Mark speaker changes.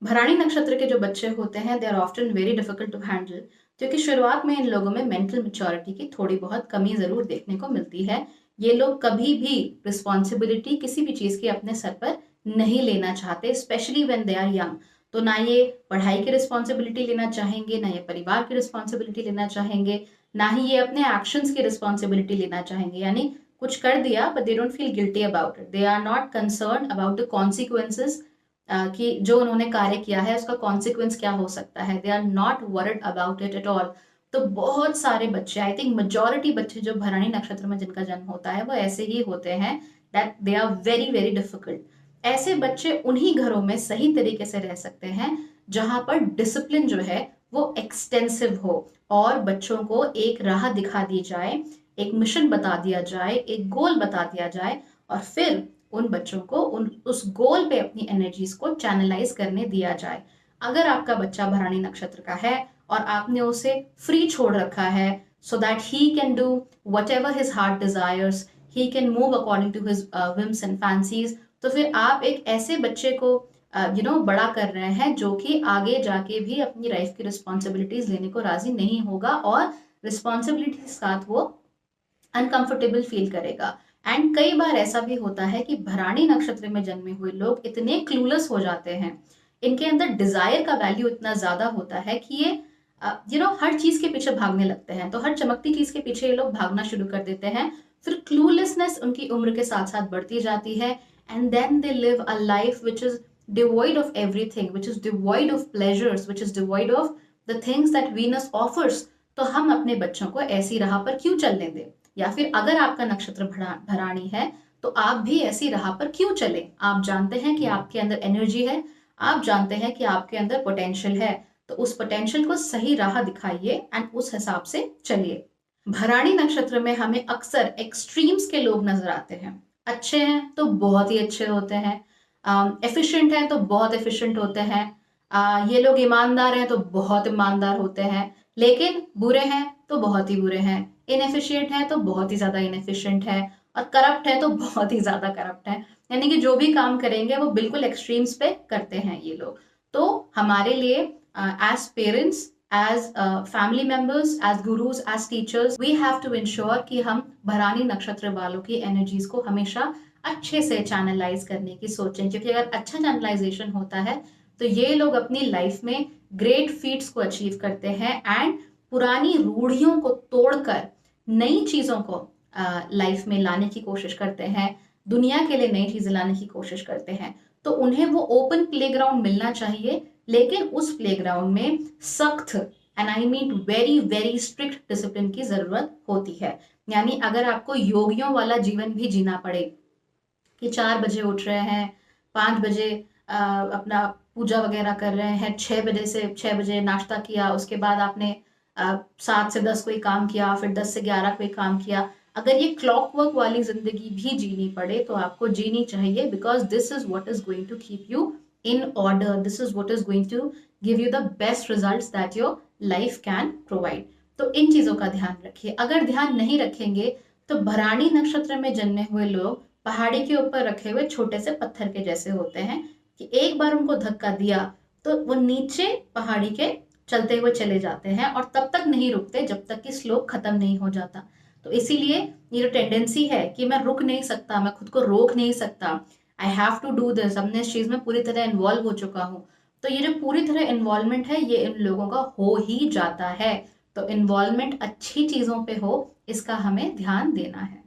Speaker 1: भराणी नक्षत्र के जो बच्चे होते हैं they are often very difficult to handle, क्योंकि शुरुआत में इन लोगों में मेंटल मैच्योरिटी की थोड़ी बहुत कमी जरूर देखने को मिलती है। ये लोग कभी भी रिस्पॉन्सिबिलिटी किसी भी चीज की अपने सर पर नहीं लेना चाहते, specially when they are young. तो ना ये पढ़ाई की रिस्पॉन्सिबिलिटी लेना चाहेंगे, ना ये परिवार की रिस्पॉन्सिबिलिटी लेना चाहेंगे, ना ही ये अपने एक्शंस की रिस्पॉन्सिबिलिटी लेना चाहेंगे। यानी कुछ कर दिया but they don't feel guilty about it, they are not concern about the consequences कि जो उन्होंने कार्य किया है उसका कॉन्सिक्वेंस क्या हो सकता है। They are not worried about it at all. तो बहुत सारे बच्चे, आई थिंक मेजोरिटी बच्चे जो भरणी नक्षत्र में जिनका जन्म होता है वो ऐसे ही होते हैं, that they are very very difficult. ऐसे बच्चे उन्हीं घरों में सही तरीके से रह सकते हैं जहां पर डिसिप्लिन जो है वो एक्सटेंसिव हो और बच्चों को एक राह दिखा दी जाए, एक मिशन बता दिया जाए, एक गोल बता दिया जाए और फिर उन बच्चों को उस गोल पे अपनी एनर्जीज को चैनलाइज करने दिया जाए। अगर आपका बच्चा भराणी नक्षत्र का है और आपने उसे फ्री छोड़ रखा है so that he can do whatever his heart desires, he can move according to his whims and fancies, तो फिर आप एक ऐसे बच्चे को बड़ा कर रहे हैं जो कि आगे जाके भी अपनी लाइफ की रिस्पॉन्सिबिलिटीज लेने को राजी नहीं होगा और रिस्पॉन्सिबिलिटी के साथ वो अनकंफर्टेबल फील करेगा। एंड कई बार ऐसा भी होता है कि भराणी नक्षत्र में जन्मे हुए लोग इतने क्लूलेस हो जाते हैं, इनके अंदर डिजायर का वैल्यू इतना ज्यादा होता है कि ये हर चीज के पीछे भागने लगते हैं। तो हर चमकती चीज के पीछे ये लोग भागना शुरू कर देते हैं। फिर क्लूलेसनेस उनकी उम्र के साथ साथ बढ़ती जाती है and then they live a life which is devoid of everything, which is devoid of pleasures, which is devoid of the things that Venus offers. तो हम अपने बच्चों को ऐसी राह पर क्यों चलने दें? या फिर अगर आपका नक्षत्र भराणी है तो आप भी ऐसी राह पर क्यों चले? आप जानते हैं कि आपके अंदर एनर्जी है, आप जानते हैं कि आपके अंदर पोटेंशियल है, तो उस पोटेंशियल को सही राह दिखाइए एंड उस हिसाब से चलिए। भराणी नक्षत्र में हमें अक्सर एक्सट्रीम्स के लोग नजर आते हैं। अच्छे हैं तो बहुत ही अच्छे होते हैं, एफिशिएंट हैं तो बहुत एफिशिएंट होते हैं, ये लोग ईमानदार हैं तो बहुत ईमानदार होते हैं, लेकिन बुरे हैं तो बहुत ही बुरे हैं, इनएफिशिएंट है तो बहुत ही ज्यादा इनएफिशिएंट है और करप्ट है तो बहुत ही ज्यादा करप्ट है। यानी कि जो भी काम करेंगे वो बिल्कुल एक्सट्रीम्स पे करते हैं ये लोग। तो हमारे लिए as parents, as family members, as gurus, as teachers, we have to ensure कि हम भरानी नक्षत्र वालों की एनर्जीज को हमेशा अच्छे से चैनलाइज करने की सोचें, क्योंकि अगर अच्छा चैनलाइजेशन होता है तो ये लोग अपनी लाइफ में ग्रेट फीट्स को अचीव करते हैं एंड पुरानी रूढ़ियों को तोड़कर नई चीजों को लाइफ में लाने की कोशिश करते हैं, दुनिया के लिए नई चीजें लाने की कोशिश करते हैं। तो उन्हें वो ओपन प्लेग्राउंड मिलना चाहिए, लेकिन उस प्लेग्राउंड में सख्त and I mean very very strict discipline की जरूरत होती है। यानी अगर आपको योगियों वाला जीवन भी जीना पड़े कि 4 बजे उठ रहे हैं, 5 बजे अपना पूजा वगैरह कर रहे हैं, 6 बजे से 6 बजे नाश्ता किया, उसके बाद आपने 7 से 10 कोई काम किया, फिर 10 से 11 कोई काम किया, अगर ये क्लॉक वर्क वाली जिंदगी भी जीनी पड़े तो आपको जीनी चाहिए, because this is what is going to keep you in order, this is what is going to give you the best results that your life can provide. तो इन चीजों का ध्यान रखिए। अगर ध्यान नहीं रखेंगे तो भराणी नक्षत्र में जन्मे हुए लोग पहाड़ी के ऊपर रखे हुए छोटे से पत्थर के जैसे होते हैं कि एक बार उनको धक्का दिया तो वो नीचे पहाड़ी के चलते हुए चले जाते हैं और तब तक नहीं रुकते जब तक कि स्लोप खत्म नहीं हो जाता। तो इसीलिए ये जो टेंडेंसी है कि मैं रुक नहीं सकता, मैं खुद को रोक नहीं सकता, I have to do this, अपने इस चीज में पूरी तरह इन्वॉल्व हो चुका हूँ, तो ये जो पूरी तरह इन्वॉल्वमेंट है ये इन लोगों का हो ही जाता है। तो इन्वॉल्वमेंट अच्छी चीजों पे हो, इसका हमें ध्यान देना है।